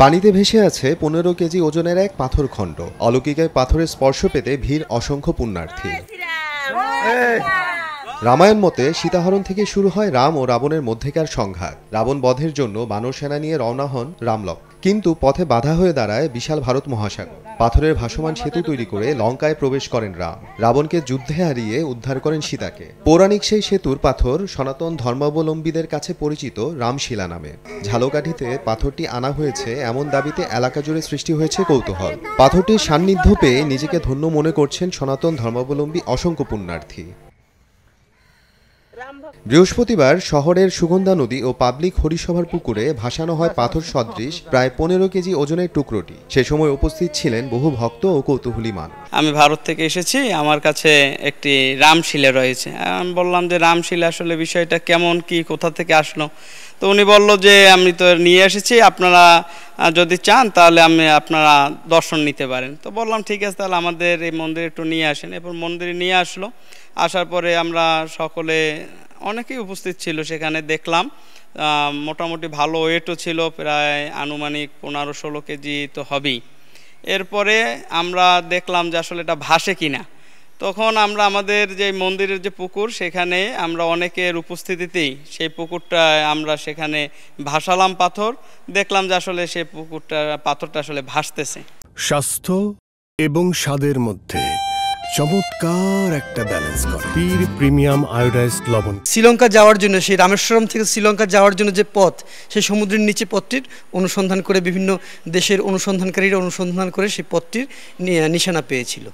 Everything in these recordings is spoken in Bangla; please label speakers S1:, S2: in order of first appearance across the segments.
S1: পানিতে ভেসে আছে 15 কেজি ওজনের এক পাথরখণ্ড। অলৌকিক পাথরের স্পর্শ পেতে ভিড় অসংখ্য পুণ্যার্থী। রামায়ণ মতে সীতাহরণ থেকে শুরু হয় রাম ও রাবণের মধ্যেকার সংঘাত। রাবণ বধের জন্য বানর সেনা নিয়ে রওনা হন রামলক, কিন্তু পথে বাধা হয়ে দাঁড়ায় বিশাল ভারত মহাসাগর। পাথরের ভাসমান সেতু তৈরি করে লঙ্কায় প্রবেশ করেন রাম। রাবণকে যুদ্ধে হারিয়ে উদ্ধার করেন সীতাকে। পৌরাণিক সেই সেতুর পাথর সনাতন ধর্মাবলম্বীদের কাছে পরিচিত রামশিলা নামে। ঝালকাঠিতে পাথরটি আনা হয়েছে এমন দাবিতে এলাকা জুড়ে সৃষ্টি হয়েছে কৌতূহল। পাথরটির সান্নিধ্য পেয়ে নিজেকে ধন্য মনে করছেন সনাতন ধর্মাবলম্বী অসংখ্য পুণ্যার্থী। বৃহস্পতিবার শহরের সুগন্ধা নদী ও পাবলিক হরিসভার পুকুরে ভাসানো হয় পাথর সদৃশ প্রায় 15 কেজি ওজনের টুকরোটি। সে সময় উপস্থিত ছিলেন বহু ভক্ত ও কৌতূহলী মানুষ।
S2: আমি ভারত থেকে এসেছি, আমার কাছে একটি রামশিলা রয়েছে। আমি বললাম যে রামশিলা আসলে বিষয়টা কেমন, কি, কোথা থেকে আসলো। তো উনি বলল যে আমি তো নিয়ে এসেছি, আপনারা যদি চান তাহলে আপনারা দর্শন নিতে পারেন। তো বললাম ঠিক আছে, তাহলে আমাদের এই মন্দিরে একটু নিয়ে আসেন। এরপর মন্দিরে নিয়ে আসলো। আসার পরে আমরা সকলে, অনেকেই উপস্থিত ছিল সেখানে, দেখলাম মোটামুটি ভালো ওয়েটও ছিল, প্রায় আনুমানিক 15-16 কেজি তো হবেই। এরপরে আমরা দেখলাম যে আসলে এটা ভাসে কিনা। তখন আমরা আমাদের যে মন্দিরের যে পুকুর, সেখানে আমরা অনেকের উপস্থিতিতেই সেই পুকুরটা আমরা সেখানে ভাসালাম পাথর। দেখলাম যে আসলে সেই পাথরটা আসলে ভাসতেছে।
S3: স্বাস্থ্য এবং স্বাদের মধ্যে চমৎকার একটা ব্যালেন্স করে পীর প্রিমিয়াম আয়োডাইজড লবণ।
S4: শ্রীলঙ্কা যাওয়ার জন্য, সেই রামেশ্বরম থেকে শ্রীলঙ্কা যাওয়ার জন্য যে পথ, সেই সমুদ্রের নিচে পথটির অনুসন্ধান করে বিভিন্ন দেশের অনুসন্ধানকারীরা অনুসন্ধান করে সেই পথটির নিশানা পেয়েছিল।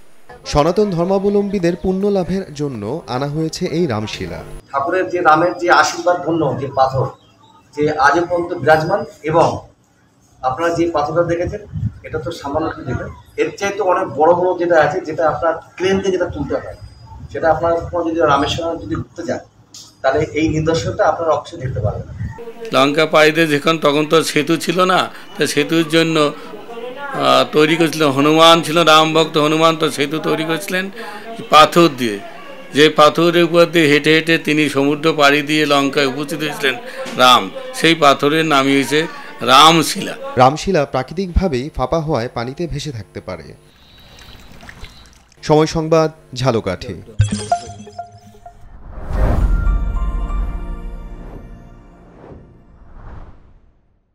S1: সনাতন ধর্মাবলম্বীদের পুণ্য লাভের জন্য আনা হয়েছে এই রামশিলা।
S5: ঠাকুরের যে রামের যে আশীর্বাদ ধন্য যে পাথর, যে আজও পর্যন্ত বিরাজমান, এবং আপনারা যে পাথরটা দেখেছেন এটা তো সামান্য দেখবেন, এর চাইতে অনেক বড় বড় যেটা আছে, যেটা আপনার ক্রেন দিয়ে যেটা তুলতে হয়, সেটা আপনার যদি রামেশ্বরম যদি ঘুরতে যান তাহলে এই নিদর্শনটা আপনারা অবশ্যই দেখতে পারবেন।
S6: লঙ্কা পাড়িতে যখন, তখন তো সেতু ছিল না, তো সেতুর জন্য তৈরি করেছিলেন হনুমান, ছিল রাম ভক্ত হনুমান, তো সেতু তৈরি করেছিলেন পাথর দিয়ে। যে পাথরের উপর দিয়ে হেঁটে হেঁটে তিনি সমুদ্র পাড়ি দিয়ে লঙ্কায় উপস্থিত হয়েছিলেন রাম, সেই পাথরের নামই হয়েছে রামশিলা।
S1: রামশিলা প্রাকৃতিকভাবেই ফাঁপা হওয়ায় পানিতে ভেসে থাকতে পারে। সময় সংবাদ, ঝালকাঠি।